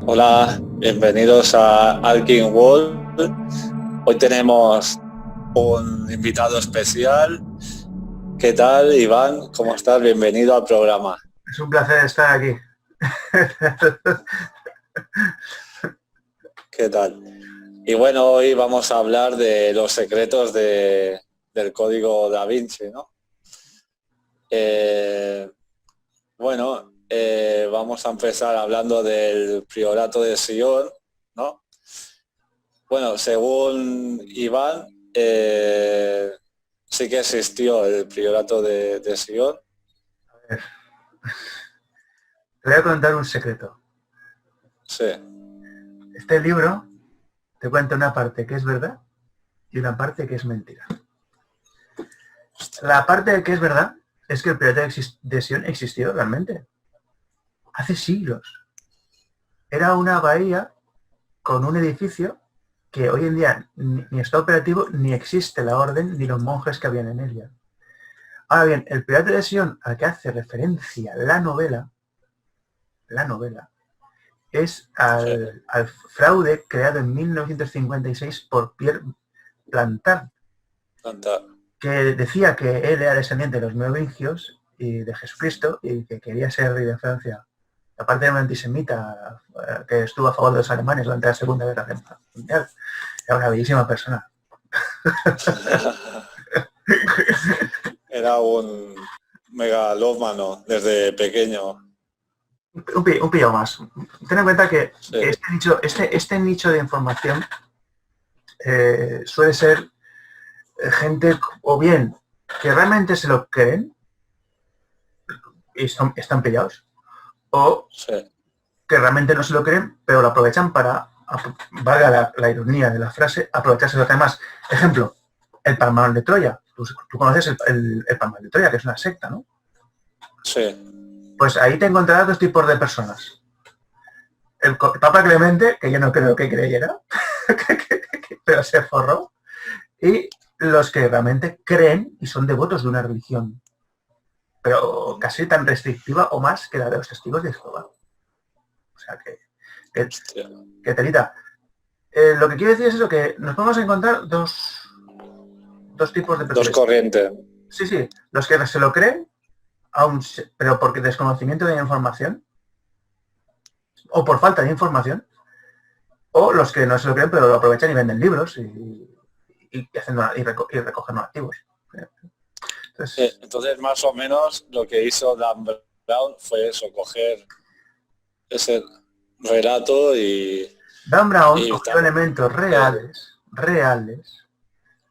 Hola, bienvenidos a Alkin World. Hoy tenemos un invitado especial. ¿Qué tal, Iván? ¿Cómo estás? Bienvenido al programa. Es un placer estar aquí. ¿Qué tal? Y bueno, hoy vamos a hablar de los secretos del código Da Vinci, ¿no? Vamos a empezar hablando del priorato de Sion, ¿no? Bueno, según Iván, sí que existió el priorato de Sion. A ver, te voy a contar un secreto. Sí. Este libro te cuenta una parte que es verdad y una parte que es mentira. La parte que es verdad es que el priorato de Sion existió realmente. Hace siglos. Era una bahía con un edificio que hoy en día ni está operativo, ni existe la orden, ni los monjes que habían en ella. Ahora bien, el priorato de Sion al que hace referencia la novela, es Sí. al fraude creado en 1956 por Pierre Plantin, Tanta- que decía que él era descendiente de los merovingios y de Jesucristo y que quería ser rey de Francia. Aparte de un antisemita que estuvo a favor de los alemanes durante la Segunda Guerra Mundial. Era una bellísima persona. Era un megalómano desde pequeño. Un pillo más. Ten en cuenta que Sí. este nicho de información suele ser gente o bien que realmente se lo creen y están pillados, o Sí. que realmente no se lo creen, pero lo aprovechan para, valga la ironía de la frase, aprovecharse de los demás. Ejemplo, el Palmar de Troya. Tú conoces el Palmar de Troya, que es una secta, ¿no? Sí. Pues ahí te encontrarás dos tipos de personas. El Papa Clemente, que yo no creo que creyera, pero se forró, y los que realmente creen y son devotos de una religión, pero casi tan restrictiva o más que la de los testigos de Jehová. O sea que, Hostia. que telita. Lo que quiero decir es eso, que nos vamos a encontrar dos tipos de Dos perfiles. corrientes. Sí, sí, los que se lo creen, pero porque desconocimiento de la información, o por falta de información, o los que no se lo creen, pero lo aprovechan y venden libros y recogen activos. Entonces, Entonces, más o menos, lo que hizo Dan Brown fue eso, coger ese relato Dan Brown y cogió elementos eh, reales,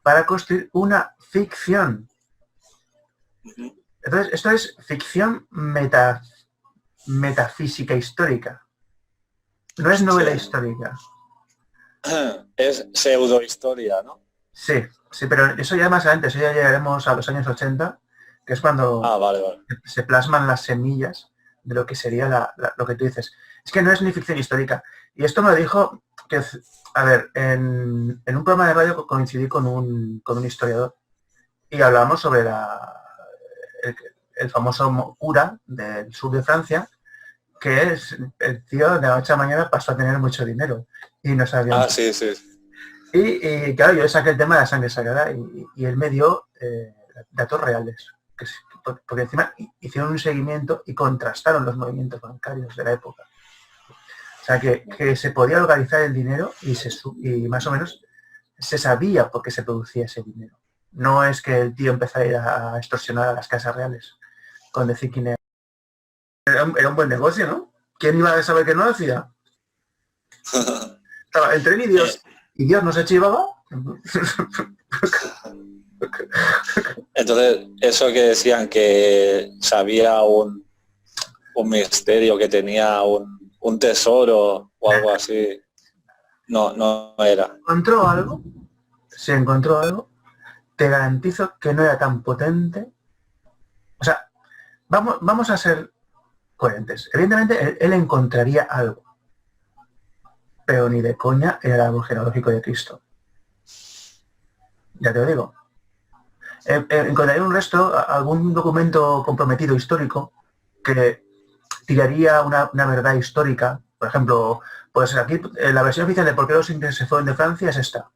para construir una ficción. ujú. Entonces, esto es ficción metafísica histórica. No es novela Hostia. histórica. Es pseudohistoria, ¿no? Sí, sí, pero eso ya más adelante, eso ya llegaremos a los años 80, que es cuando Ah, vale, vale. se plasman las semillas de lo que sería lo que tú dices. Es que no es ni ficción histórica. Y esto me lo dijo, que, a ver, en un programa de radio coincidí con un historiador y hablábamos sobre el famoso cura del sur de Francia, que es el tío de la noche a la mañana pasó a tener mucho dinero y no sabía un Ah, poco. sí, sí. Y claro, yo saqué el tema de la sangre sagrada y él me dio datos reales, porque encima hicieron un seguimiento y contrastaron los movimientos bancarios de la época. O sea, que se podía localizar el dinero y más o menos se sabía por qué se producía ese dinero. No es que el tío empezara a ir a extorsionar a las casas reales con decir quién era. Era un buen negocio, ¿no? ¿Quién iba a saber que no lo hacía? Estaba entre él Eh, y Dios no se chivaba. entonces, eso que decían que sabía un misterio, que tenía un tesoro o algo así, no, no era. Encontró algo, se encontró algo, te garantizo que no era tan potente. O sea, vamos a ser coherentes. Evidentemente, él encontraría algo, pero ni de coña era el árbol genealógico de Cristo. Ya te lo digo. Encontraría un resto, algún documento comprometido histórico que tiraría una verdad histórica, Por ejemplo, pues aquí la versión oficial de por qué los ingleses se fueron de Francia es esta.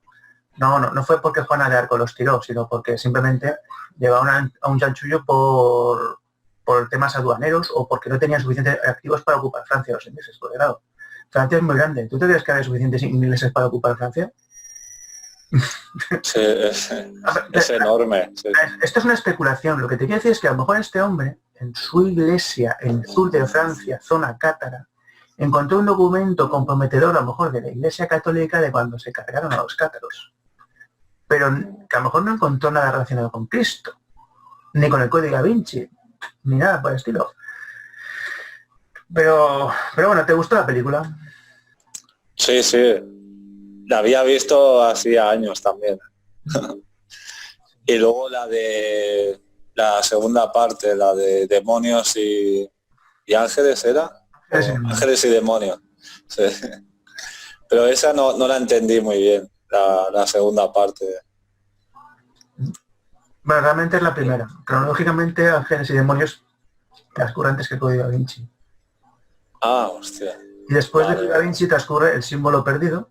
No fue porque Juana de Arco los tiró, sino porque simplemente llevaban a un chanchullo por temas aduaneros o porque no tenían suficientes activos para ocupar Francia los ingleses. Porque claro, Francia es muy grande. ¿Tú te crees que había suficientes ingleses para ocupar Francia? Sí, es enorme. Sí. Esto es una especulación. Lo que te quiero decir es que a lo mejor este hombre, en su iglesia, en el sur de Francia, zona cátara, encontró un documento comprometedor a lo mejor de la Iglesia Católica de cuando se cargaron a los cátaros. Pero que a lo mejor no encontró nada relacionado con Cristo, ni con el Código Da Vinci, ni nada por el estilo. Pero bueno, ¿te gustó la película? Sí, la había visto hacía años también. Y luego la segunda parte, la de demonios y ángeles, ¿era? Ángeles y demonios. Sí. Pero esa no la entendí muy bien, la segunda parte. Bueno, realmente es la primera. Cronológicamente, Ángeles y Demonios transcurre antes que el Código Da Vinci. Ah, hostia. Y después de Da Vinci transcurre El símbolo perdido,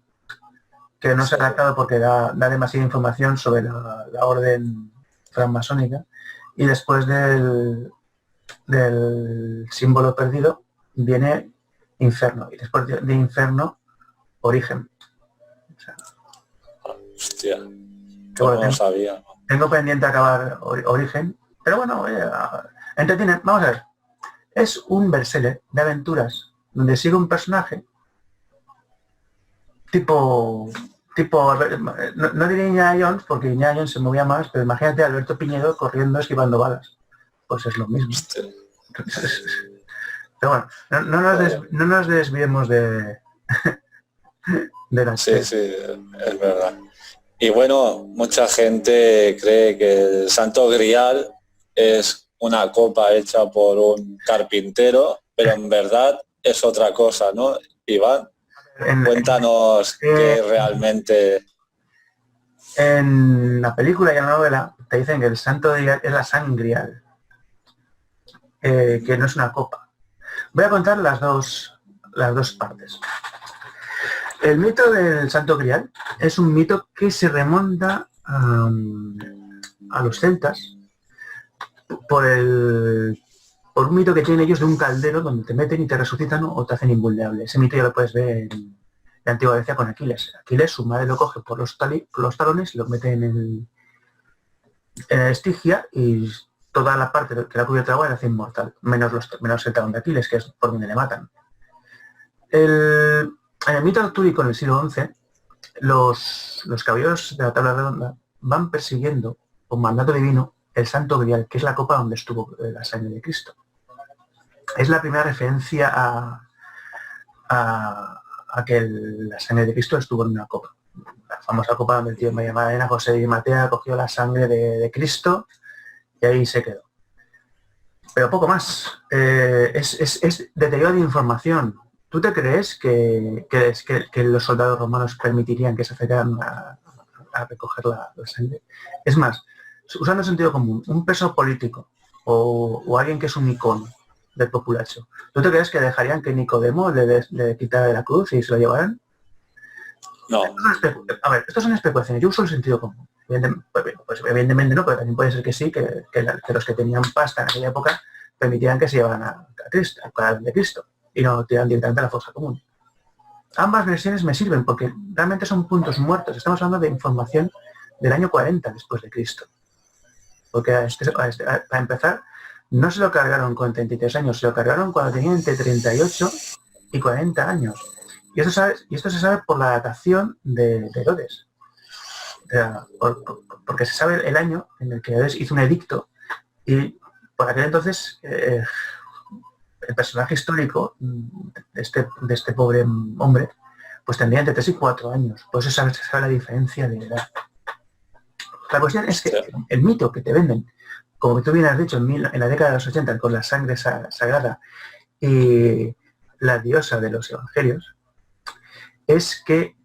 que no se ha tratado porque da demasiada información sobre la orden francmasónica. Y después del símbolo perdido viene Inferno. Y después de Inferno, Origen. O sea, hostia. Bueno, no sabía. Tengo pendiente acabar Origen. Pero bueno, entretiene. Vamos a ver. Es un bestseller de aventuras donde sigue un personaje tipo no diré Indiana Jones porque Indiana Jones se movía más, pero imagínate a Alberto Piñedo corriendo esquivando balas. Pues es lo mismo. Pero bueno, no nos desviemos de la sí, es verdad. Y bueno, mucha gente cree que el Santo Grial es una copa hecha por un carpintero, pero en verdad es otra cosa, ¿no? Iván, cuéntanos qué realmente... En la película y en la novela te dicen que el Santo Grial es la sangrial, que no es una copa. Voy a contar las dos partes. El mito del Santo Grial es un mito que se remonta a los celtas por un mito que tienen ellos de un caldero donde te meten y te resucitan o te hacen invulnerable. Ese mito ya lo puedes ver en la antigua Grecia con Aquiles. Aquiles, su madre lo coge por los talones, lo mete en el Estigia y toda la parte que la cubierta de agua le hace inmortal, menos el talón de Aquiles, que es por donde le matan. En el mito artúrico en el siglo XI, los caballeros de la tabla redonda van persiguiendo, con mandato divino, el Santo Grial, que es la copa donde estuvo la sangre de Cristo. Es la primera referencia a que la sangre de Cristo estuvo en una copa. La famosa copa donde el tío María Magdalena, José y Matea, cogió la sangre de Cristo y ahí se quedó. Pero poco más. Es deterioro de información. ¿Tú te crees que los soldados romanos permitirían que se acercaran a recoger la sangre? Es más, usando sentido común, un preso político o alguien que es un icono del populacho, ¿tú te crees que dejarían que Nicodemo le quitara de la cruz y se lo llevaran? No. Esto son especulaciones. Yo uso el sentido común. Pues evidentemente no, pero también puede ser que sí, que los que tenían pasta en aquella época permitieran que se llevaran a Cristo, al de Cristo, y no tiran directamente a la fosa común. Ambas versiones me sirven porque realmente son puntos muertos. Estamos hablando de información del año 40 después de Cristo. Porque para empezar, no se lo cargaron con 33 años, se lo cargaron cuando tenían entre 38 y 40 años. Y esto se sabe por la datación de Herodes. Porque se sabe el año en el que Herodes hizo un edicto y por aquel entonces el personaje histórico de este pobre hombre pues tendría entre 3 y 4 años. Por eso se sabe la diferencia de edad. La cuestión es que el mito que te venden, como tú bien has dicho, en la década de los 80, con la sangre sagrada y la diosa de los evangelios, es que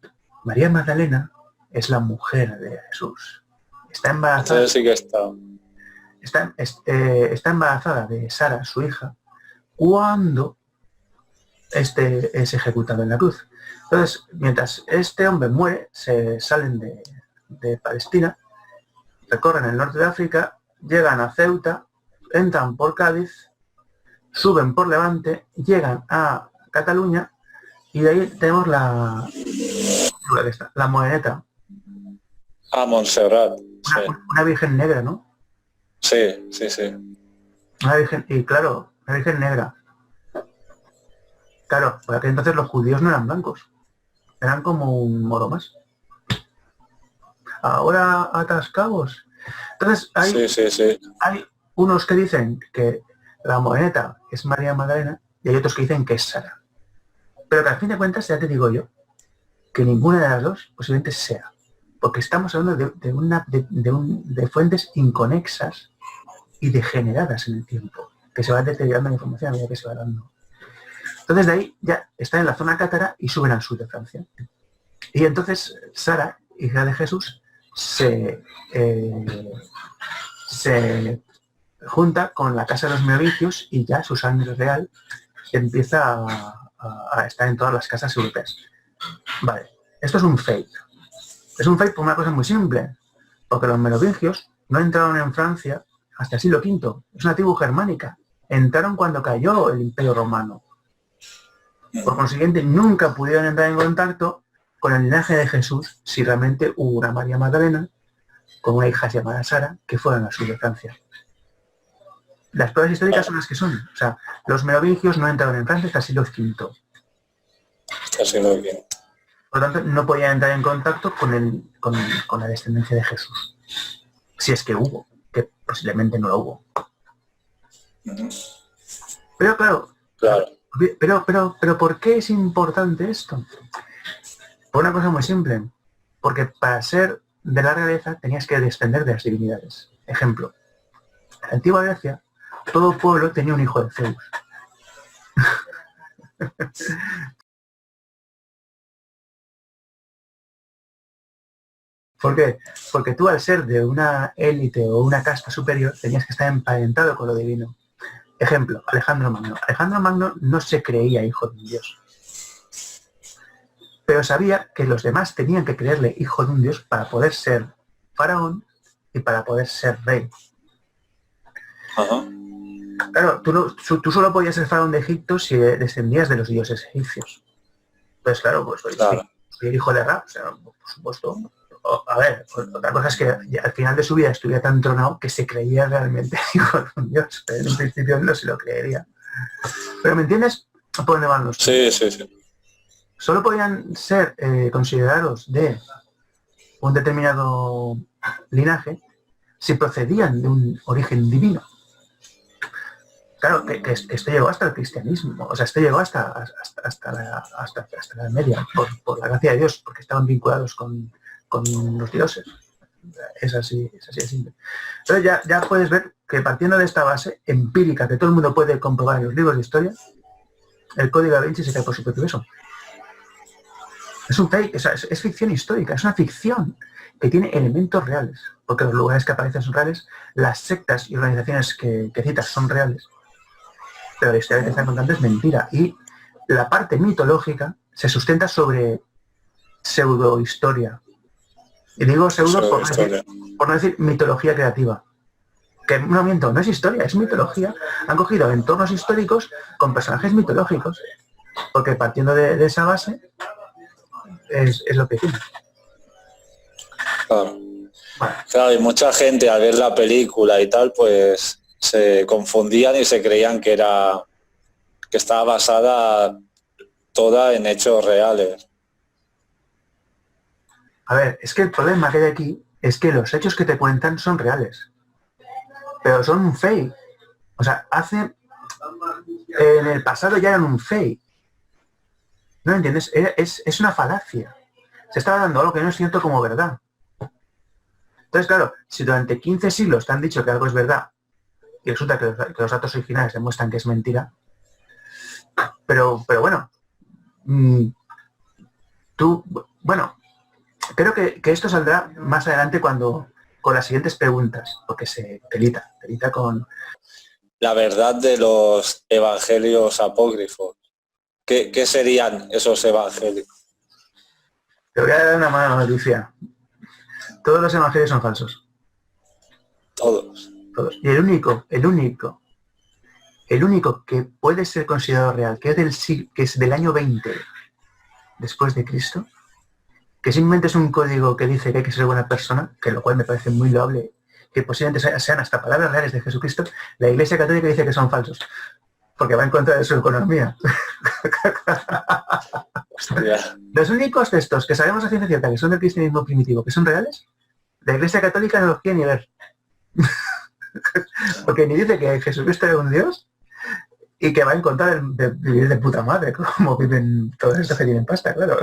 María Magdalena es la mujer de Jesús. Está embarazada. Sí que está embarazada de Sara, su hija, cuando este es ejecutado en la cruz. Entonces, mientras este hombre muere, se salen de Palestina, recorren el norte de África, llegan a Ceuta, entran por Cádiz, suben por Levante, llegan a Cataluña y de ahí tenemos la moreneta. Montserrat. Sí. Una virgen negra, ¿no? Sí. Una virgen, y claro, una virgen negra. Claro, por aquel entonces los judíos no eran blancos, eran como un modo más. Ahora atascados. Entonces hay unos que dicen que la moreneta es María Magdalena y hay otros que dicen que es Sara. Pero que al fin de cuentas, ya te digo yo, que ninguna de las dos posiblemente sea. Porque estamos hablando de fuentes inconexas y degeneradas en el tiempo, que se va deteriorando la información a medida que se va dando. Entonces de ahí ya están en la zona cátara y suben al sur de Francia. Y entonces Sara, hija de Jesús, se junta con la casa de los merovingios y ya su sangre real empieza a estar en todas las casas europeas. Vale, esto es un fake. Es un fake por una cosa muy simple, porque los merovingios no entraron en Francia hasta el siglo V. Es una tribu germánica. Entraron cuando cayó el Imperio Romano. Por consiguiente, nunca pudieron entrar en contacto con el linaje de Jesús si realmente hubo una María Magdalena con una hija llamada Sara que fueron al sur de Francia. Las pruebas históricas son las que son. O sea, los merovingios no entraron en Francia hasta el siglo V. Así muy bien. Por lo tanto, no podían entrar en contacto con la descendencia de Jesús. Si es que hubo, que posiblemente no lo hubo. Pero claro. Pero ¿por qué es importante esto? Por una cosa muy simple. Porque para ser de la realeza tenías que descender de las divinidades. Ejemplo, en la antigua Grecia, todo pueblo tenía un hijo de Zeus. ¿Por qué? Porque tú al ser de una élite o una casta superior tenías que estar emparentado con lo divino. Ejemplo, Alejandro Magno. Alejandro Magno no se creía hijo de un dios. Pero sabía que los demás tenían que creerle hijo de un dios para poder ser faraón y para poder ser rey. Ajá. Claro, tú solo podías ser faraón de Egipto si descendías de los dioses egipcios. Entonces, claro, pues soy el hijo de Ra, o sea, por supuesto. A ver, otra cosa es que al final de su vida estuviera tan tronado que se creía realmente hijo de un dios. Pero en un principio no se lo creería. Pero ¿me entiendes por dónde van los tiempos? Sí. Solo podían ser considerados de un determinado linaje si procedían de un origen divino. Claro, que esto llegó hasta el cristianismo, o sea, esto llegó hasta la media, por la gracia de Dios, porque estaban vinculados con los dioses. Es así de simple. Entonces ya puedes ver que partiendo de esta base empírica que todo el mundo puede comprobar en los libros de historia, el Código Da Vinci se cae por su propio peso. Es un fake, es ficción histórica, es una ficción que tiene elementos reales, porque los lugares que aparecen son reales, las sectas y organizaciones que citas son reales, pero la historia que te están contando es mentira. Y la parte mitológica se sustenta sobre pseudohistoria. Y digo pseudo por no decir mitología creativa. Que no miento, no es historia, es mitología. Han cogido entornos históricos con personajes mitológicos, porque partiendo de esa base es lo que tiene. Claro. Claro, y mucha gente al ver la película y tal, pues se confundían y se creían que estaba basada toda en hechos reales. A ver, es que el problema que hay aquí es que los hechos que te cuentan son reales, pero son un fake. O sea, en el pasado ya eran un fake. ¿No entiendes? Es una falacia. Se está dando algo que no es cierto como verdad. Entonces, claro, si durante 15 siglos te han dicho que algo es verdad y resulta que los datos originales demuestran que es mentira, pero bueno, creo que esto saldrá más adelante con las siguientes preguntas, porque se telita con la verdad de los evangelios apócrifos. ¿Qué serían esos evangelios? Te voy a dar una mala noticia. Todos los evangelios son falsos. Todos. Todos. Y el único que puede ser considerado real, que es del año 20 después de Cristo, que simplemente es un código que dice que hay que ser buena persona, que lo cual me parece muy loable, que posiblemente sean hasta palabras reales de Jesucristo, la Iglesia Católica dice que son falsos, porque va en contra de su economía. Hostia. Los únicos textos que sabemos a ciencia cierta que son del cristianismo primitivo, que son reales, la Iglesia Católica no los quiere ni ver. Porque ni dice que Jesucristo era un Dios y que va en contra de vivir de puta madre, como viven todos estos que tienen pasta, claro.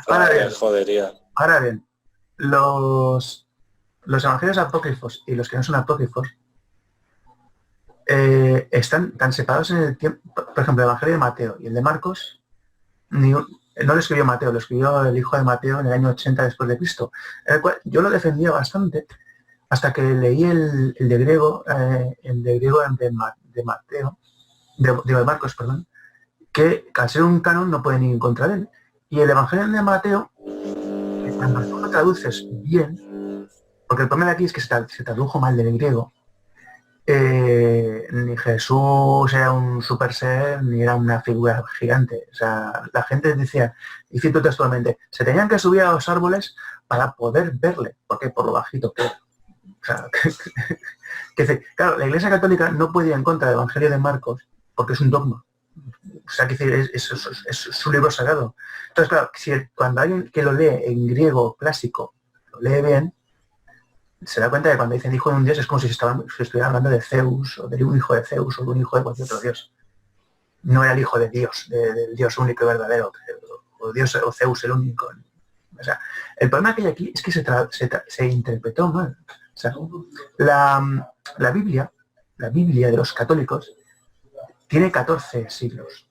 Ahora bien, los evangelios apócrifos y los que no son apócrifos están tan separados en el tiempo. Por ejemplo, el evangelio de Mateo y el de Marcos, no lo escribió Mateo, lo escribió el hijo de Mateo en el año 80 después de Cristo, el cual yo lo defendía bastante hasta que leí el de griego, de Mateo, de Marcos, perdón, que al ser un canon no pueden ir en contra de él. Y el evangelio de Mateo, cuando tú lo traduces bien, porque el problema aquí es que se tradujo mal del griego, ni Jesús era un super ser, ni era una figura gigante. O sea, la gente decía, y cito textualmente, se tenían que subir a los árboles para poder verle, porque por lo bajito que era. O sea, claro, la Iglesia Católica no puede ir en contra del Evangelio de Marcos porque es un dogma. O sea, es su libro sagrado. Entonces, claro, cuando alguien que lo lee en griego clásico lo lee bien, se da cuenta de que cuando dicen hijo de un dios es como si estuviera hablando de Zeus, o de un hijo de Zeus, o de un hijo de cualquier otro dios. No era el hijo de Dios, del Dios único y verdadero, o Dios o Zeus el único. O sea, el problema que hay aquí es que se interpretó mal. O sea, la Biblia de los católicos tiene 14 siglos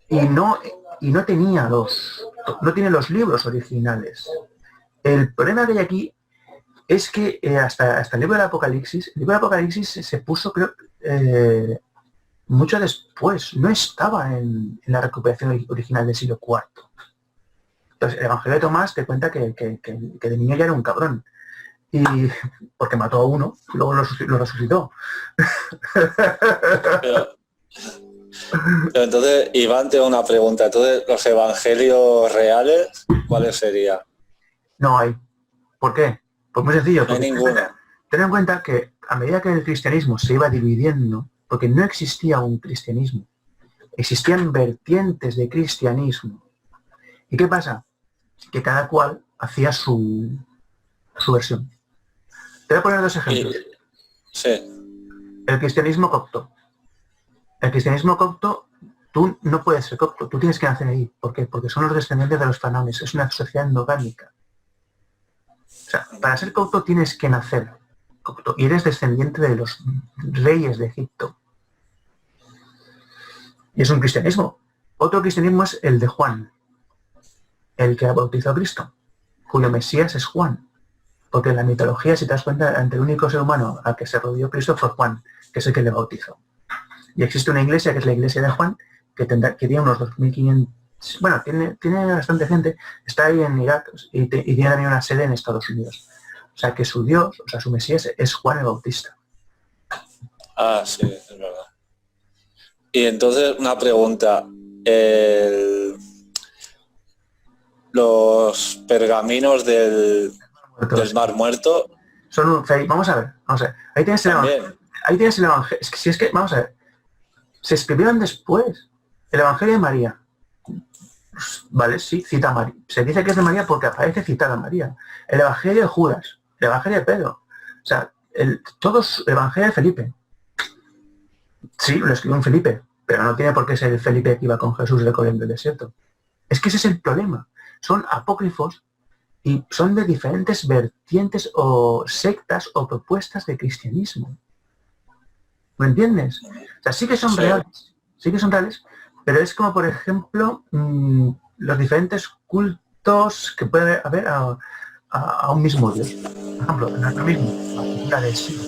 y no tiene los libros originales. El problema que hay aquí es que hasta el libro del Apocalipsis, se puso, creo, mucho después, no estaba en la recuperación original del siglo IV. Entonces, el Evangelio de Tomás te cuenta que de niño ya era un cabrón. Y porque mató a uno, luego lo resucitó. Pero entonces, Iván, tengo una pregunta. Entonces, ¿los evangelios reales, cuáles serían? No hay. ¿Por qué? Pues muy sencillo. No hay ninguno. Ten en cuenta que a medida que el cristianismo se iba dividiendo, porque no existía un cristianismo, existían vertientes de cristianismo. ¿Y qué pasa? Que cada cual hacía su versión. Te voy a poner dos ejemplos. Sí. El cristianismo copto. El cristianismo copto, tú no puedes ser copto, tú tienes que nacer ahí. ¿Por qué? Porque son los descendientes de los faraones, es una sociedad endogámica. O sea, para ser copto tienes que nacer copto y eres descendiente de los reyes de Egipto. Y es un cristianismo. Otro cristianismo es el de Juan, el que bautizó a Cristo, cuyo Mesías es Juan. Porque en la mitología, si te das cuenta, ante el único ser humano al que se rodeó Cristo fue Juan, que es el que le bautizó. Y existe una iglesia, que es la iglesia de Juan, que tiene unos 2.500... Bueno, tiene bastante gente, está ahí en Irak y tiene también una sede en Estados Unidos. O sea, que su Dios, o sea, su Mesías es Juan el Bautista. Ah, sí, es verdad. Y entonces, una pregunta. Los pergaminos del Mar Muerto son vamos a ver. Ahí tienes el evangelio. Es que, vamos a ver. Se escribieron después. El Evangelio de María. Pues, vale, sí, cita a María. Se dice que es de María porque aparece citada a María. El Evangelio de Judas. El Evangelio de Pedro. O sea, el Evangelio de Felipe. Sí, lo escribió un Felipe, pero no tiene por qué ser el Felipe que iba con Jesús recorriendo el desierto. Es que ese es el problema. Son apócrifos y son de diferentes vertientes o sectas o propuestas de cristianismo. ¿Me entiendes? O sea, sí que son reales, pero es como, por ejemplo, los diferentes cultos que puede haber a un mismo Dios. Por ejemplo, no es lo mismo la figura de Shiva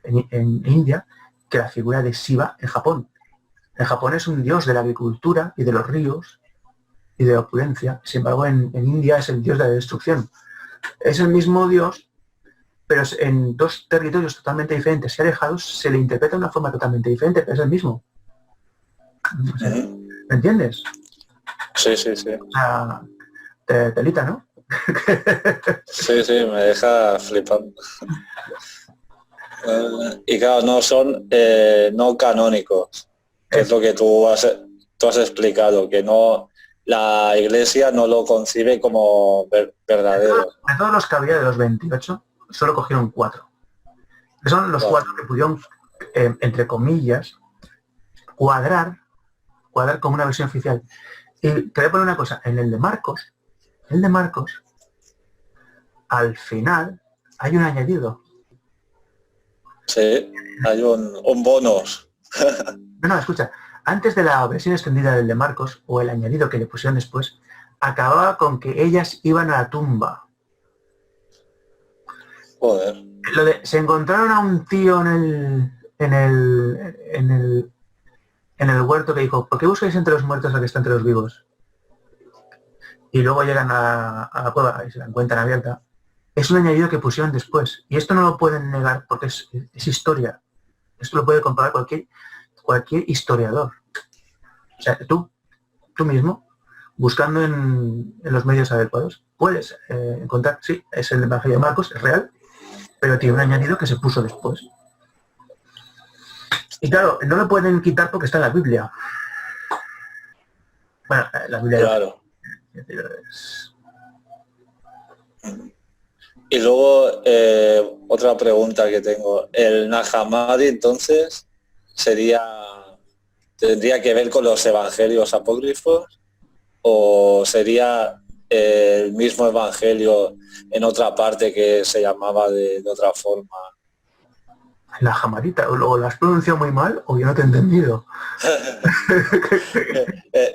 en India que la figura de Shiva en Japón. En Japón es un dios de la agricultura y de los ríos y de la opulencia. Sin embargo, en India es el dios de la destrucción. Es el mismo dios, pero en dos territorios totalmente diferentes y alejados se le interpreta de una forma totalmente diferente, pero es el mismo. O sea, ¿me entiendes? Sí. O sea, telita, ¿no? Sí, me deja flipando. Y claro, no son no canónicos, que es lo que tú has explicado, que no, la Iglesia no lo concibe como verdadero. De todos los que había de los 28, solo cogieron 4. Que son los 4 que pudieron, entre comillas, cuadrar como una versión oficial. Y te voy a poner una cosa, en el de Marcos, al final hay un añadido. Sí, hay un bonus. No, escucha, antes de la versión extendida del de Marcos, o el añadido que le pusieron después, acababa con que ellas iban a la tumba. Joder. Lo de, se encontraron a un tío en el huerto que dijo, ¿por qué buscáis entre los muertos al que está entre los vivos? Y luego llegan a la cueva y se la encuentran abierta. Es un añadido que pusieron después. Y esto no lo pueden negar porque es historia. Esto lo puede comprobar cualquier historiador. O sea, tú mismo, buscando en los medios adecuados, puedes encontrar, sí, es el Evangelio de Marcos, es real, pero tiene un añadido que se puso después. Y claro, no lo pueden quitar porque está en la Biblia. Bueno, la Biblia... Claro. Y luego, otra pregunta que tengo. ¿El Nag Hammadi entonces tendría que ver con los evangelios apócrifos o sería el mismo evangelio en otra parte que se llamaba de otra forma? La jamarita, o lo has pronunciado muy mal o yo no te he entendido.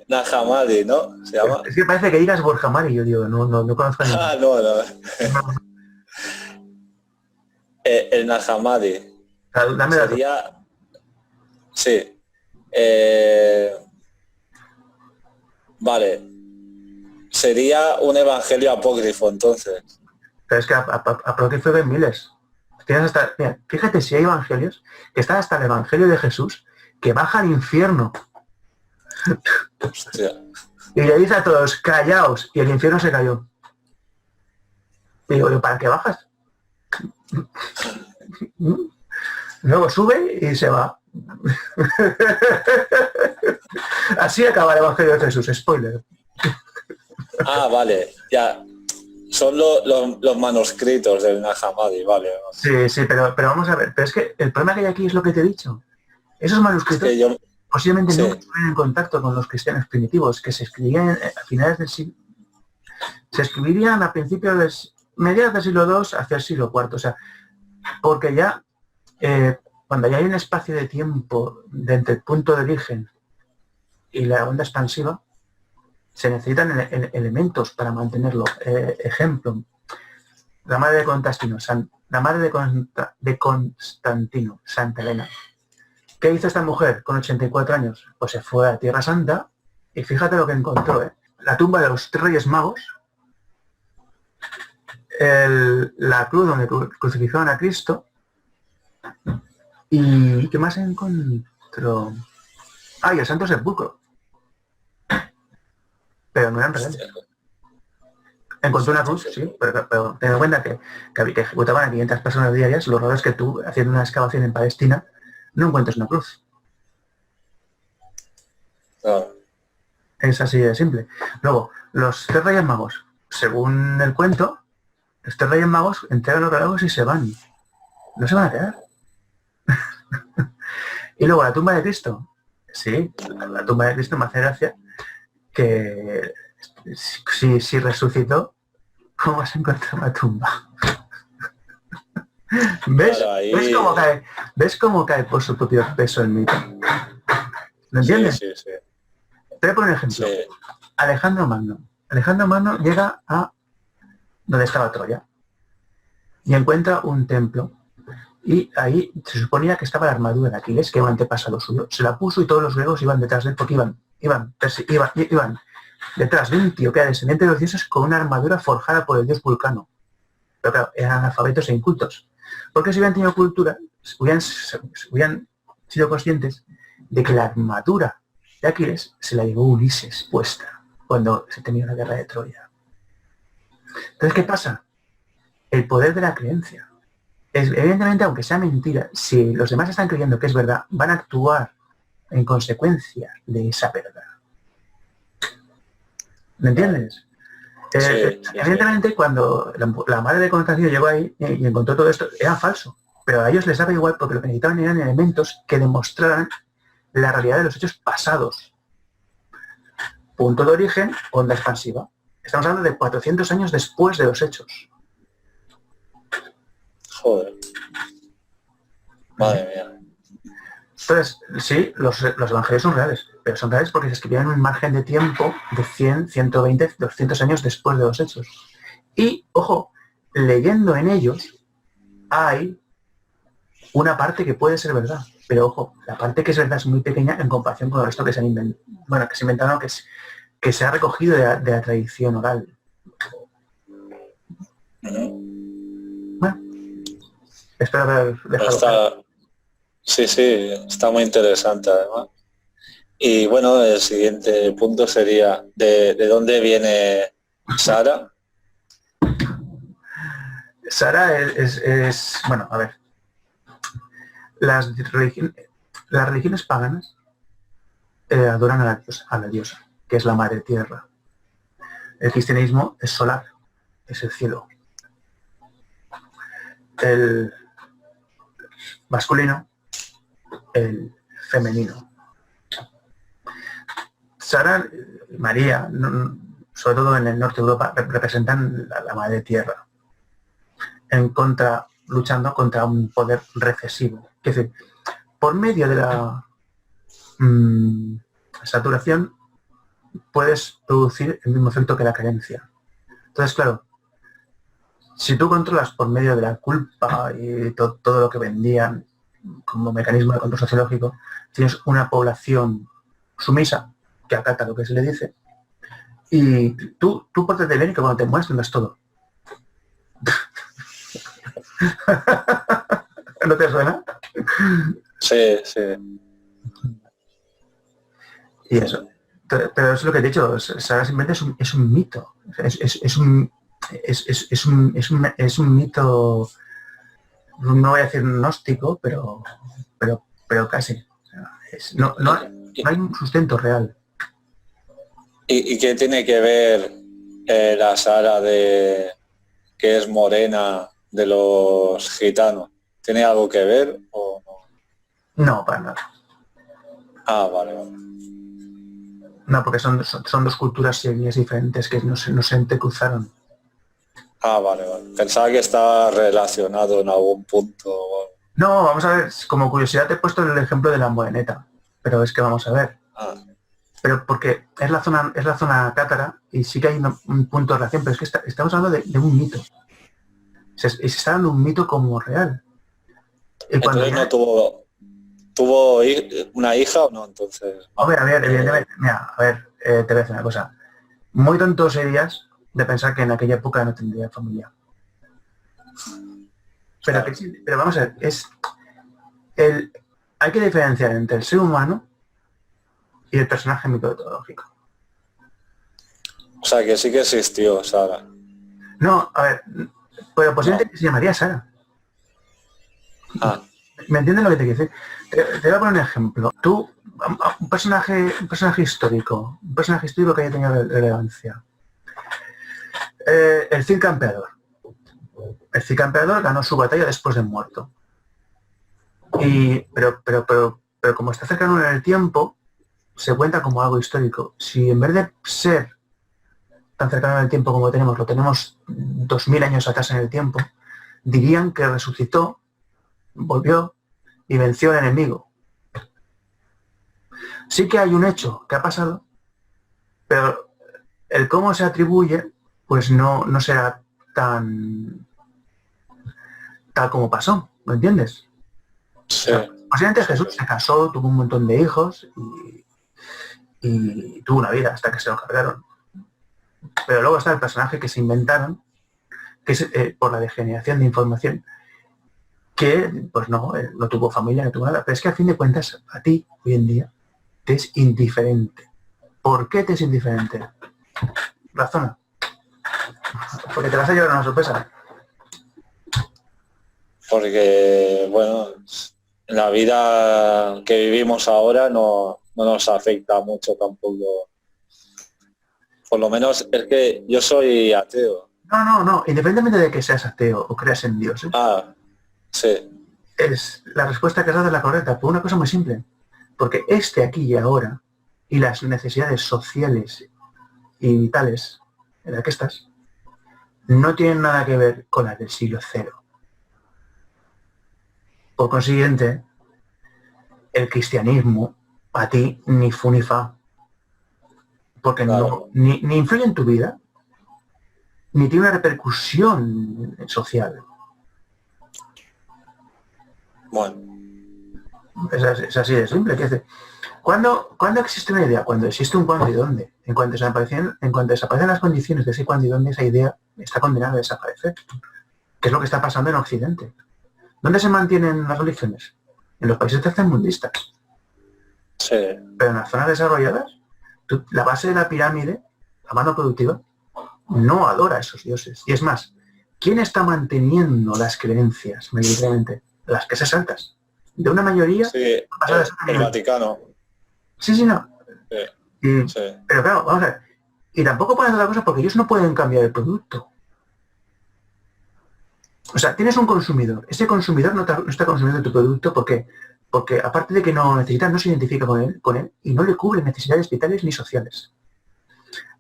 Nag Hammadi, ¿no? ¿Se llama? Es que parece que digas Borja Mari, yo digo, no conozco a ninguno. Ah, no. El Nag Hammadi. Dame datos. Sería... Sí. Vale. Sería un evangelio apócrifo, entonces. Pero es que apócrifo hay miles. Tienes hasta, mira, fíjate si hay evangelios que están hasta el evangelio de Jesús que baja al infierno. Hostia. Y le dice a todos, callaos, y el infierno se cayó. Y digo, ¿para qué bajas? Luego sube y se va. Así acaba el evangelio de Jesús, spoiler. Ah, vale, ya. Son los manuscritos del Nag Hammadi, vale. Sí, pero vamos a ver. Pero es que el problema que hay aquí es lo que te he dicho. Esos manuscritos posiblemente no estuvieron en contacto con los cristianos primitivos, que se escribían a finales del siglo... Se escribirían a principios de mediados del siglo II hacia el siglo IV. O sea, porque ya cuando ya hay un espacio de tiempo entre el punto de origen y la onda expansiva, se necesitan elementos para mantenerlo. Ejemplo, la madre de Constantino, de Constantino, Santa Elena. ¿Qué hizo esta mujer con 84 años? Pues se fue a Tierra Santa y fíjate lo que encontró. La tumba de los 3 Reyes Magos, la cruz donde crucificaron a Cristo y ¿qué más encontró? Ah, y el Santo Sepulcro. Pero no eran reales. Encontró una cruz, sí, pero ten en cuenta que ejecutaban a 500 personas diarias. Lo raro es que tú, haciendo una excavación en Palestina, no encuentres una cruz. Claro. Es así de simple. Luego, los 3 Reyes Magos, según el cuento, los 3 Reyes Magos entregan los regalos y se van. No se van a quedar. Y luego la tumba de Cristo. Sí, la tumba de Cristo me hace gracia que si resucitó, ¿cómo vas a encontrar la tumba? ¿Ves? Claro, ahí... ¿Ves cómo cae por su propio peso el mito? ¿Lo entiendes? Sí. Te voy a poner un ejemplo. Sí. Alejandro Magno llega a donde estaba Troya y encuentra un templo Y ahí se suponía que estaba la armadura de Aquiles, que era un antepasado suyo. Se la puso y todos los griegos iban detrás de él porque iban detrás de un tío que era descendiente de los dioses con una armadura forjada por el dios Vulcano. Pero claro, eran analfabetos e incultos. Porque si hubieran tenido cultura, hubieran sido conscientes de que la armadura de Aquiles se la llevó Ulises puesta cuando se tenía la guerra de Troya. Entonces, ¿qué pasa? El poder de la creencia. Evidentemente, aunque sea mentira, si los demás están creyendo que es verdad, van a actuar en consecuencia de esa verdad. ¿Me entiendes? Evidentemente, cuando la madre de Constancio llegó ahí y encontró todo esto, era falso. Pero a ellos les daba igual porque lo que necesitaban eran elementos que demostraran la realidad de los hechos pasados. Punto de origen, onda expansiva. Estamos hablando de 400 años después de los hechos. Joder. Madre mía. Entonces, sí, los evangelios son reales, pero son reales porque se escribían en un margen de tiempo de 100, 120, 200 años después de los hechos. Y, ojo, leyendo en ellos hay una parte que puede ser verdad, pero ojo, la parte que es verdad es muy pequeña en comparación con el resto que se han inventado, que se ha recogido de la tradición oral. Bueno, espero haber dejado. Sí, está muy interesante además. Y bueno, el siguiente punto sería ¿de dónde viene Sara? Sara es bueno, a ver. Las religiones paganas adoran a la diosa, que es la madre tierra. El cristianismo es solar, es el cielo. El masculino, el femenino. Sara, María, sobre todo en el norte de Europa, representan la madre tierra, luchando contra un poder recesivo. Es decir, por medio de la saturación puedes producir el mismo efecto que la carencia. Entonces, claro, si tú controlas por medio de la culpa y todo lo que vendían como mecanismo de control sociológico, tienes una población sumisa que acata lo que se le dice y tú pórtate bien y que cuando te mueres tendrás todo. ¿No te suena? Sí. Y eso. Pero eso es lo que he dicho. Sara simplemente es un mito. Es un mito, no voy a decir gnóstico, pero casi. No hay un sustento real. ¿Y qué tiene que ver la Sara que es morena de los gitanos? ¿Tiene algo que ver o no? No, para nada. Ah, vale. No, porque son dos culturas y etnias diferentes que no se entrecruzaron. Ah, vale. Pensaba que estaba relacionado en algún punto. No, vamos a ver, como curiosidad te he puesto el ejemplo de la moreneta, pero es que vamos a ver. Pero porque es la zona cátara y sí que hay un punto de relación, pero es que estamos hablando de un mito. Se está dando un mito como real. Y entonces no tuvo una hija o no, entonces. A ver, evidentemente, mira, te voy a decir una cosa. Muy tonto serías de pensar que en aquella época no tendría familia. Pero, claro. Pero vamos a ver, hay que diferenciar entre el ser humano y el personaje mitológico. O sea, que sí que existió Sara. No, a ver, pero posiblemente se llamaría Sara. ¿Me entiendes lo que te quiero decir? Te voy a poner un ejemplo. Tú, un personaje histórico que haya tenido relevancia. El Cid Campeador. El Cid Campeador ganó su batalla después de muerto. Pero como está cercano en el tiempo, se cuenta como algo histórico. Si en vez de ser tan cercano en el tiempo como lo tenemos 2000 años atrás en el tiempo, dirían que resucitó, volvió y venció al enemigo. Sí que hay un hecho que ha pasado, pero el cómo se atribuye, pues no será tan tal como pasó. ¿lo entiendes? Sí. Posiblemente Jesús se casó, tuvo un montón de hijos y tuvo una vida hasta que se lo cargaron. Pero luego está el personaje que se inventaron, que es por la degeneración de información, que pues no tuvo familia, no tuvo nada. Pero es que a fin de cuentas, a ti, hoy en día, te es indiferente. ¿Por qué te es indiferente? Razona. Porque te vas a llevar una sorpresa. Porque, bueno, la vida que vivimos ahora no nos afecta mucho tampoco. Por lo menos es que yo soy ateo. No. Independientemente de que seas ateo o creas en Dios, Ah, sí. es la respuesta que has dado es la correcta, por una cosa muy simple. Porque aquí y ahora y las necesidades sociales y vitales en las que estás no tienen nada que ver con las del siglo cero. Por consiguiente, el cristianismo a ti ni fu ni fa. Porque Claro. ni influye en tu vida, ni tiene una repercusión social. Bueno. Es así de simple. ¿Cuándo existe una idea? Cuando existe un cuándo y dónde. En cuanto desaparecen las condiciones de ese cuándo y dónde, esa idea está condenada a desaparecer. ¿Qué es lo que está pasando en Occidente? ¿Dónde se mantienen las religiones? En los países tercermundistas. Sí. Pero en las zonas desarrolladas, la base de la pirámide, la mano productiva, no adora a esos dioses. Y es más, ¿quién está manteniendo las creencias mayoritariamente? Las que se saltas. De una mayoría... Sí, el Vaticano. Sí, no. Sí. Pero claro, vamos a ver. Y tampoco pueden hacer otra cosa porque ellos no pueden cambiar el producto. O sea, tienes un consumidor. Ese consumidor no está consumiendo tu producto porque aparte de que no necesita, no se identifica con él y no le cubre necesidades vitales ni sociales.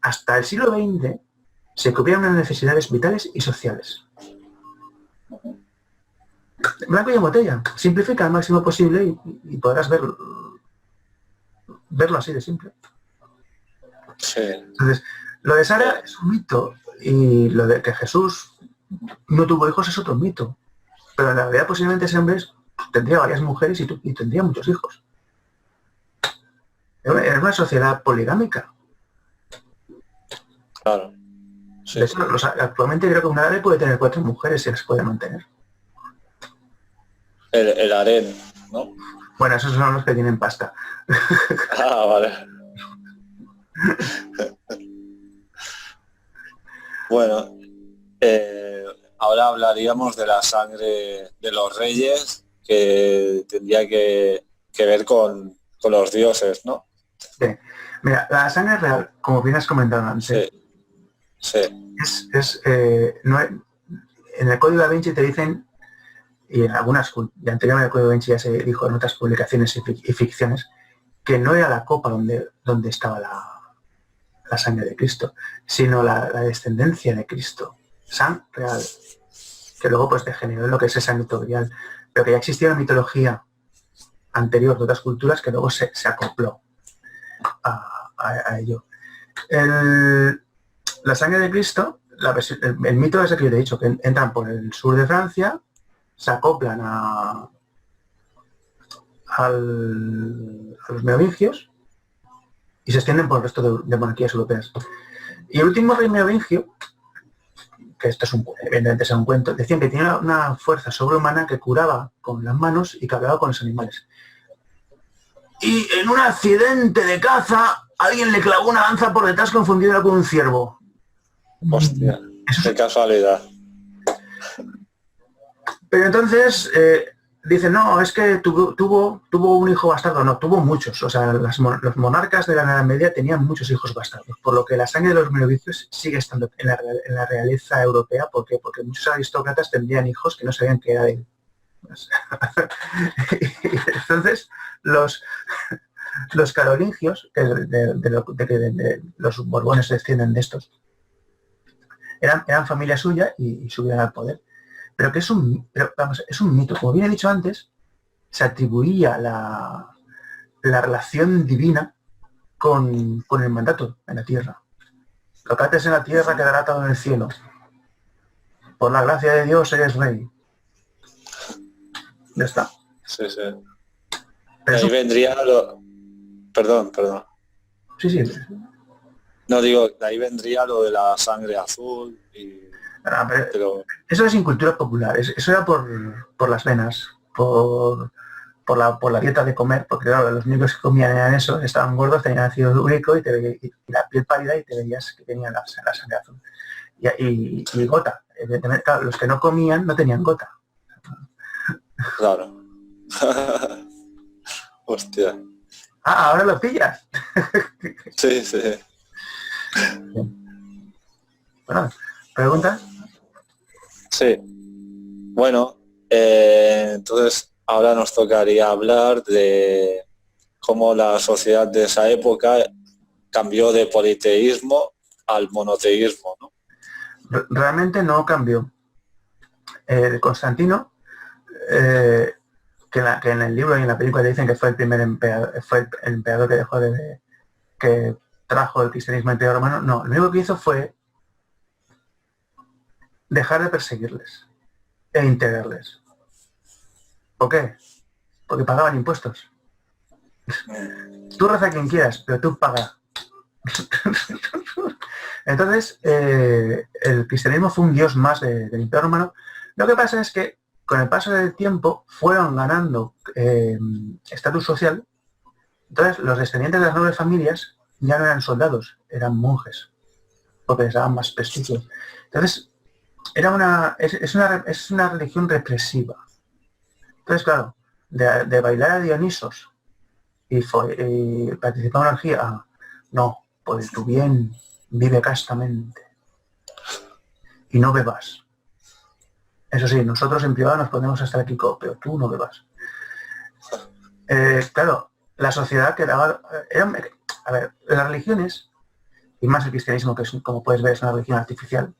Hasta el siglo XX se cubrían unas necesidades vitales y sociales. Blanco y en botella. Simplifica al máximo posible y podrás verlo así de simple. Sí. Entonces, lo de Sara es un mito y lo de que Jesús no tuvo hijos es otro mito. Pero en la realidad posiblemente ese hombre tendría varias mujeres y tendría muchos hijos. Era una sociedad poligámica. Claro. Sí. De hecho, actualmente creo que un árabe puede tener 4 mujeres y las puede mantener. El harén, ¿no? Bueno, esos son los que tienen pasta. Ah, vale. Bueno, ahora hablaríamos de la sangre de los reyes, que tendría que ver con los dioses, ¿no? Sí. Mira, la sangre real, como bien has comentado antes, sí. En el Código Da Vinci te dicen, y en algunas, y anteriormente el Código Da Vinci ya se dijo en otras publicaciones y ficciones, que no era la copa donde estaba la sangre de Cristo, sino la descendencia de Cristo, sang real, que luego pues degeneró en lo que es esa mitología, pero que ya existía una mitología anterior de otras culturas que luego se acopló a ello. La sangre de Cristo, el mito es el que yo te he dicho, que entran por el sur de Francia, se acoplan a los merovingios y se extienden por el resto de monarquías europeas. Y el último rey merovingio, que esto es evidentemente es un cuento, decían que tenía una fuerza sobrehumana que curaba con las manos y que hablaba con los animales. Y en un accidente de caza, alguien le clavó una lanza por detrás confundida con un ciervo. Hostia, qué casualidad. Pero entonces dicen, no, es que tuvo un hijo bastardo. No, tuvo muchos. O sea, los monarcas de la Edad Media tenían muchos hijos bastardos. Por lo que la sangre de los merovingios sigue estando en la realeza europea. ¿Por qué? Porque muchos aristócratas tendrían hijos que no sabían que era de él. Entonces, los carolingios, que los borbones se descienden de estos, eran familia suya y subían al poder. Pero que es un mito. Como bien he dicho antes, se atribuía la relación divina con el mandato en la tierra. Lo que haces en la tierra quedará atado en el cielo. Por la gracia de Dios eres rey. Ya está. Sí, sí. Pero Ahí eso, vendría lo... Perdón. sí. No digo, de ahí vendría lo de la sangre azul y... Pero Pero, eso es incultura popular. Eso era por las venas, por la dieta de comer, porque claro, los únicos que comían eran eso, estaban gordos, tenían ácido úrico y la piel pálida y te veías que tenían la sangre azul. Y gota. Evidentemente, claro, los que no comían no tenían gota. claro. Hostia. Ah, ahora lo pillas. Sí, sí. Bueno, pregunta. Sí. Bueno, entonces ahora nos tocaría hablar de cómo la sociedad de esa época cambió de politeísmo al monoteísmo, ¿no? Realmente no cambió. Constantino, que en el libro y en la película dicen que fue el primer emperador, fue el emperador que dejó que trajo el cristianismo al Imperio Romano. No, lo único que hizo fue dejar de perseguirles e integrarles. ¿Por qué? Porque pagaban impuestos. Tú reza a quien quieras, pero tú pagas. Entonces, el cristianismo fue un dios más del Imperio Romano. Lo que pasa es que con el paso del tiempo fueron ganando estatus social. Entonces, los descendientes de las nobles familias ya no eran soldados, eran monjes, porque les daban más prestigio. Entonces, es una religión represiva. Entonces, claro, de bailar a Dionisos y participar en una orgía, no, por tu bien, vive castamente y no bebas. Eso sí, nosotros en privado nos podemos hasta el Kiko, pero tú no bebas. Claro, la sociedad quedaba... a ver, las religiones, y más el cristianismo, que es, como puedes ver, es una religión artificial.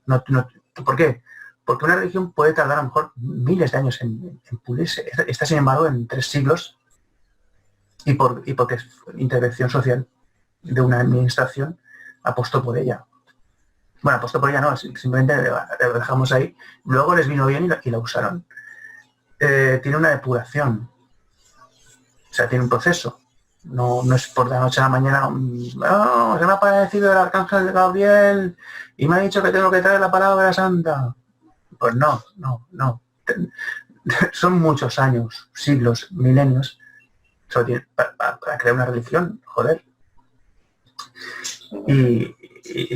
¿Por qué? Porque una religión puede tardar a lo mejor miles de años en pulirse. Está, sin embargo, en 3 siglos y porque es intervención social de una administración, apostó por ella. Bueno, apostó por ella no, simplemente la dejamos ahí. Luego les vino bien y la usaron. Tiene una depuración. O sea, tiene un proceso. No es por la noche a la mañana. No, se me ha aparecido el arcángel de Gabriel y me ha dicho que tengo que traer la palabra santa. Pues no. Son muchos años, siglos, milenios, para crear una religión, joder. Y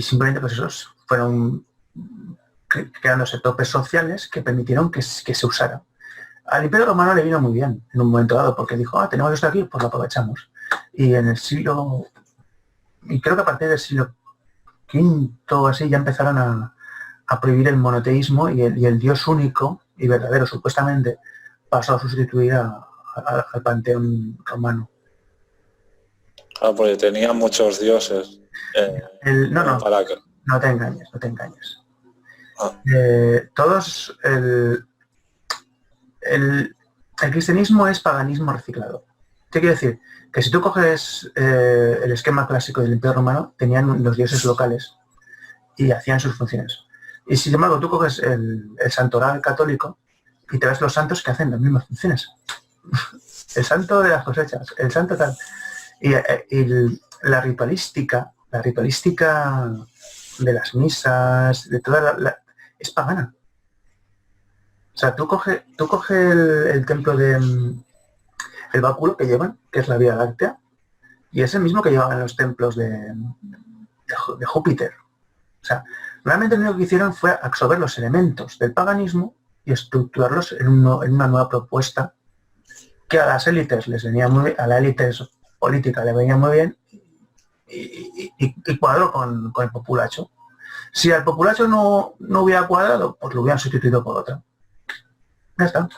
simplemente pues esos fueron creándose topes sociales que permitieron que se usara. Al Imperio Romano le vino muy bien en un momento dado, porque dijo, tenemos esto aquí, pues lo aprovechamos. Y en el siglo, y creo que a partir del siglo V así ya empezaron a prohibir el monoteísmo y el dios único y verdadero supuestamente pasó a sustituir al panteón romano. Ah, porque tenía muchos dioses. No te engañes. Ah. Todos el cristianismo es paganismo reciclado. ¿Qué quiere decir? Que si tú coges el esquema clásico del Imperio Romano, tenían los dioses locales y hacían sus funciones. Y sin embargo, tú coges el santoral católico y te ves los santos que hacen las mismas funciones. El santo de las cosechas, el santo tal. Y la ritualística de las misas, de toda es pagana. O sea, tú coge el templo de el báculo que llevan, que es la Vía Láctea, y es el mismo que llevaban en los templos de Júpiter. O sea, realmente lo único que hicieron fue absorber los elementos del paganismo y estructurarlos en una nueva propuesta que a las élites les venía muy bien, a la élite política le venía muy bien y cuadró con el populacho. Si al populacho no hubiera cuadrado, pues lo hubieran sustituido por otra. Ya está.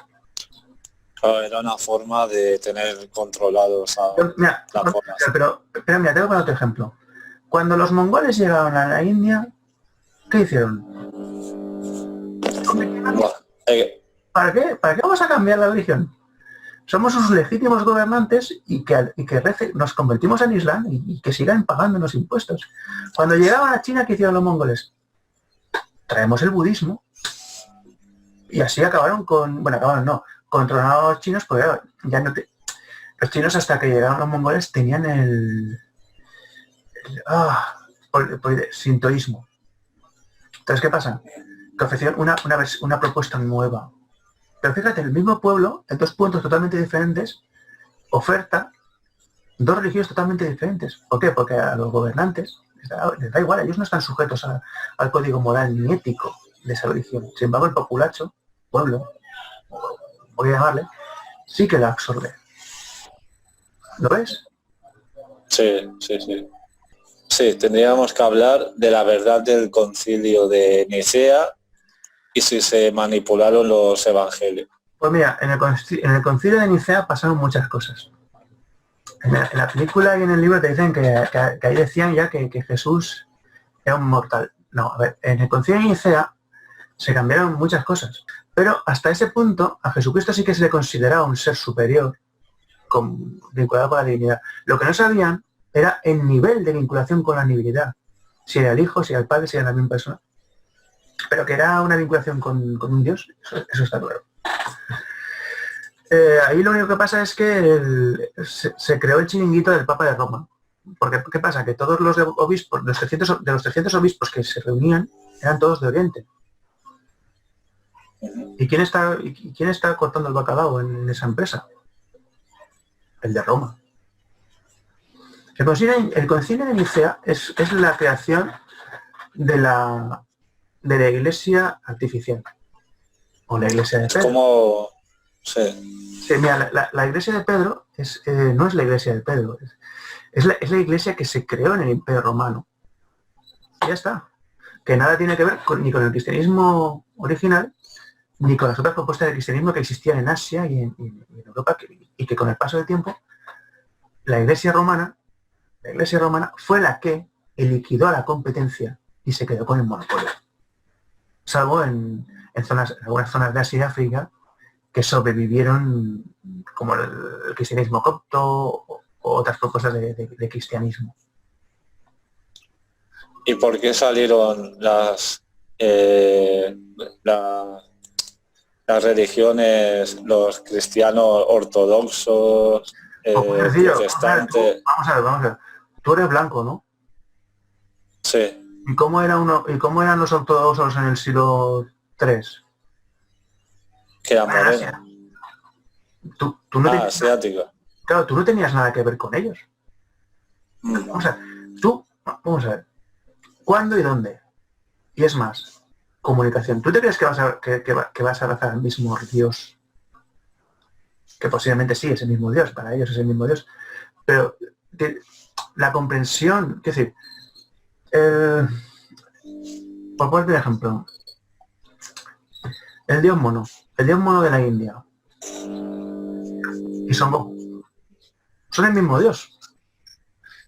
Era una forma de tener controlados a la población. Pero mira, te voy a poner otro ejemplo. Cuando los mongoles llegaron a la India, ¿qué hicieron? ¿Para qué vamos a cambiar la religión? Somos sus legítimos gobernantes y que nos convertimos en Islam y que sigan pagando los impuestos. Cuando llegaban a China, ¿qué hicieron los mongoles? Traemos el budismo. Y así acabaron controlaban a los chinos, pues ya no te... Los chinos hasta que llegaron los mongoles tenían el sintoísmo. Entonces, ¿qué pasa? Que ofrecieron una propuesta nueva. Pero fíjate, el mismo pueblo, en dos puntos totalmente diferentes, oferta dos religiones totalmente diferentes. ¿Por qué? Porque a los gobernantes les da igual, ellos no están sujetos al código moral ni ético de esa religión. Sin embargo, el populacho, pueblo, voy a llamarle, sí que la absorbe. ¿Lo ves? Sí. Sí, tendríamos que hablar de la verdad del concilio de Nicea y si se manipularon los evangelios. Pues mira, en el concilio de Nicea pasaron muchas cosas. En la película y en el libro te dicen que ahí decían ya que Jesús era un mortal. No, a ver, en el concilio de Nicea se cambiaron muchas cosas. Pero hasta ese punto a Jesucristo sí que se le consideraba un ser superior, vinculado con la divinidad. Lo que no sabían era el nivel de vinculación con la divinidad. Si era el Hijo, si era el Padre, si era la misma persona. Pero que era una vinculación con un Dios, eso está claro. Ahí lo único que pasa es que se creó el chiringuito del Papa de Roma. Porque, ¿qué pasa? Que todos los obispos, de los 300 obispos que se reunían, eran todos de Oriente. ¿Y quién está cortando el bacalao en esa empresa? El de Roma. El concilio de Nicea es la creación de la iglesia artificial. O la iglesia de Pedro. ¿Cómo? Sí. Sí, mira, la iglesia de Pedro no es la iglesia de Pedro. Es la iglesia que se creó en el Imperio Romano. Ya está. Que nada tiene que ver ni con el cristianismo original, ni con las otras propuestas de cristianismo que existían en Asia y en Europa, y que con el paso del tiempo, la iglesia romana fue la que liquidó a la competencia y se quedó con el monopolio. Salvo en algunas zonas de Asia y África que sobrevivieron, como el cristianismo copto o otras propuestas de cristianismo. ¿Y por qué salieron las religiones, los cristianos ortodoxos, protestantes? Vamos a ver. Tú eres blanco, ¿no? Sí. ¿Y cómo eran los ortodoxos en el siglo III? Que era moreno. Tú no tenías, asiático. claro, tú no tenías nada que ver con ellos. Vamos a ver. ¿Cuándo y dónde? Y es más, comunicación. ¿Tú te crees que vas a abrazar al mismo Dios? Que posiblemente sí, es el mismo Dios, para ellos es el mismo Dios. Pero la comprensión, es decir, por poner un ejemplo, el dios mono de la India y Son Goku son el mismo Dios,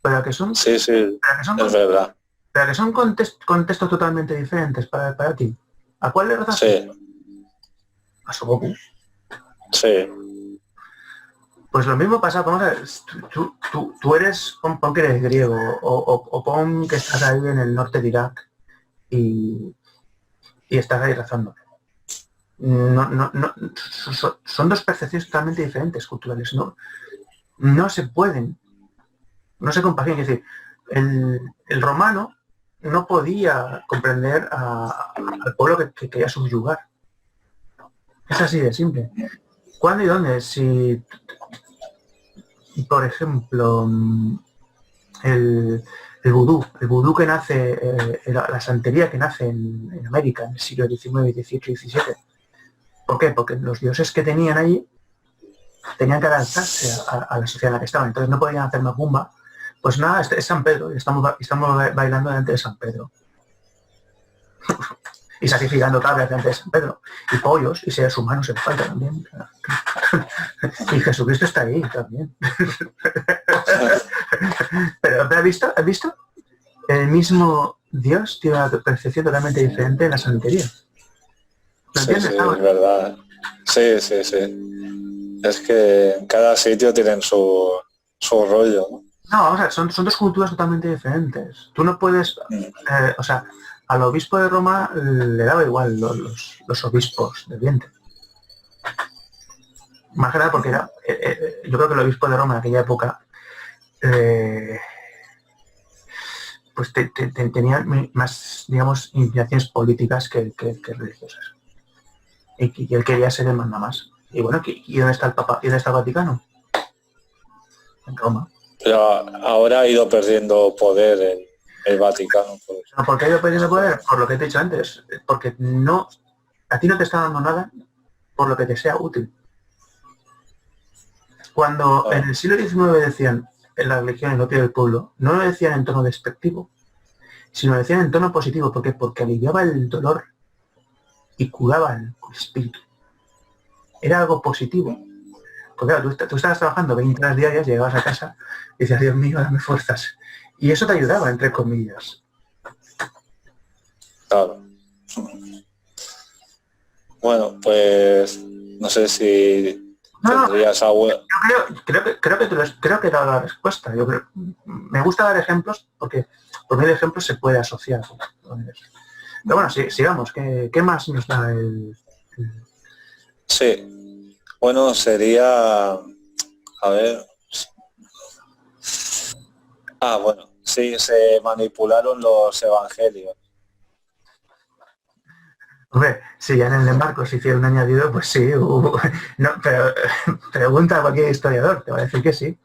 pero que son, sí, es verdad. Pero que son contextos totalmente diferentes para ti. ¿A cuál le rezas? Sí. A Son Goku. Sí. Pues lo mismo pasa, vamos a ver, tú eres, pon que eres griego, o pon que estás ahí en el norte de Irak y estás ahí rezando. No, son dos percepciones totalmente diferentes culturales, no se pueden, no se compaginan. Es decir, el romano no podía comprender al pueblo que quería subyugar. Es así de simple. ¿Cuándo y dónde? Si, por ejemplo, el vudú que nace, la santería que nace en América en el siglo XIX, XVIII y XVII. ¿Por qué? Porque los dioses que tenían allí tenían que adaptarse a la sociedad en la que estaban, entonces no podían hacer macumba. Pues nada, es San Pedro, y estamos bailando delante de San Pedro. Y sacrificando cabras delante de San Pedro. Y pollos, y seres humanos en falta también. Y Jesucristo está ahí también. Pero ¿has visto? El mismo Dios tiene una percepción totalmente diferente en la santería. ¿Lo entiendes? Sí, es verdad. Sí. Es que en cada sitio tienen su rollo, ¿no? No, vamos a ver, son dos culturas totalmente diferentes. Tú no puedes, al obispo de Roma le daba igual los obispos de Oriente. Más que nada porque era, yo creo que el obispo de Roma en aquella época pues tenía más, digamos, inclinaciones políticas que religiosas. Y él quería ser el mandamás. Y bueno, ¿y dónde está el Papa? ¿Y dónde está el Vaticano? En Roma. Pero ahora ha ido perdiendo poder el Vaticano. Por eso. ¿Por qué ha ido perdiendo poder? Por lo que te he dicho antes. Porque no, a ti no te está dando nada por lo que te sea útil. Cuando en el siglo XIX decían en la religión el opio del pueblo, no lo decían en tono despectivo, sino lo decían en tono positivo. ¿Por qué? Porque aliviaba el dolor y curaba el espíritu. Era algo positivo. Porque claro, tú estabas trabajando 20 horas diarias, llegabas a casa y decías, Dios mío, dame fuerzas. Y eso te ayudaba, entre comillas. Claro. Bueno, pues no sé si tendrías algo. Creo que he dado la respuesta. Me gusta dar ejemplos porque por medio de ejemplos se puede asociar con eso. Pero bueno, sigamos. ¿Qué más nos da el...? Sí. Bueno, sería... A ver... bueno, sí, se manipularon los evangelios. Hombre, si ya en el de Marcos hicieron un añadido, pues sí. No, pero pregunta a cualquier historiador, te va a decir que sí.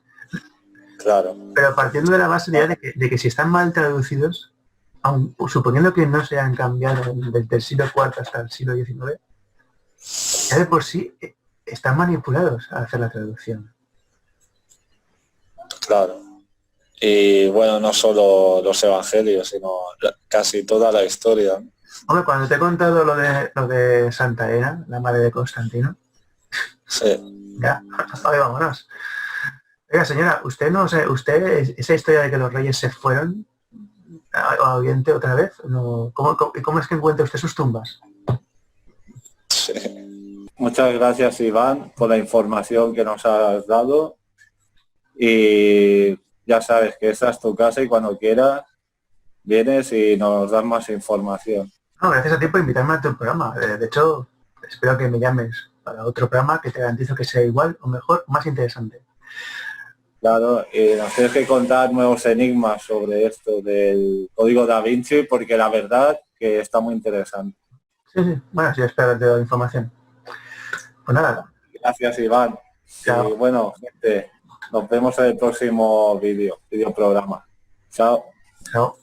Claro. Pero partiendo de la base de que si están mal traducidos, aun suponiendo que no se han cambiado desde el siglo IV hasta el siglo XIX, ya de por sí están manipulados a hacer la traducción. Claro. Y bueno, no solo los evangelios, sino casi toda la historia. Hombre, cuando te he contado lo de Santa Elena, la madre de Constantino, sí. Ya, ahí vámonos. Oiga, señora, usted no sé, esa historia de que los reyes se fueron a Oriente otra vez, no, ¿cómo es que encuentra usted sus tumbas? Sí. Muchas gracias, Iván, por la información que nos has dado. Y ya sabes que esta es tu casa y cuando quieras vienes y nos das más información. No, gracias a ti por invitarme a tu programa. De hecho, espero que me llames para otro programa que te garantizo que sea igual o mejor, más interesante. Claro, y nos tienes que contar nuevos enigmas sobre esto del código Da Vinci, porque la verdad que está muy interesante. Sí, bueno, sí, espero te doy información. Pues nada. Gracias, Iván. Chao. Y bueno, gente, nos vemos en el próximo vídeo programa. Chao. Chao.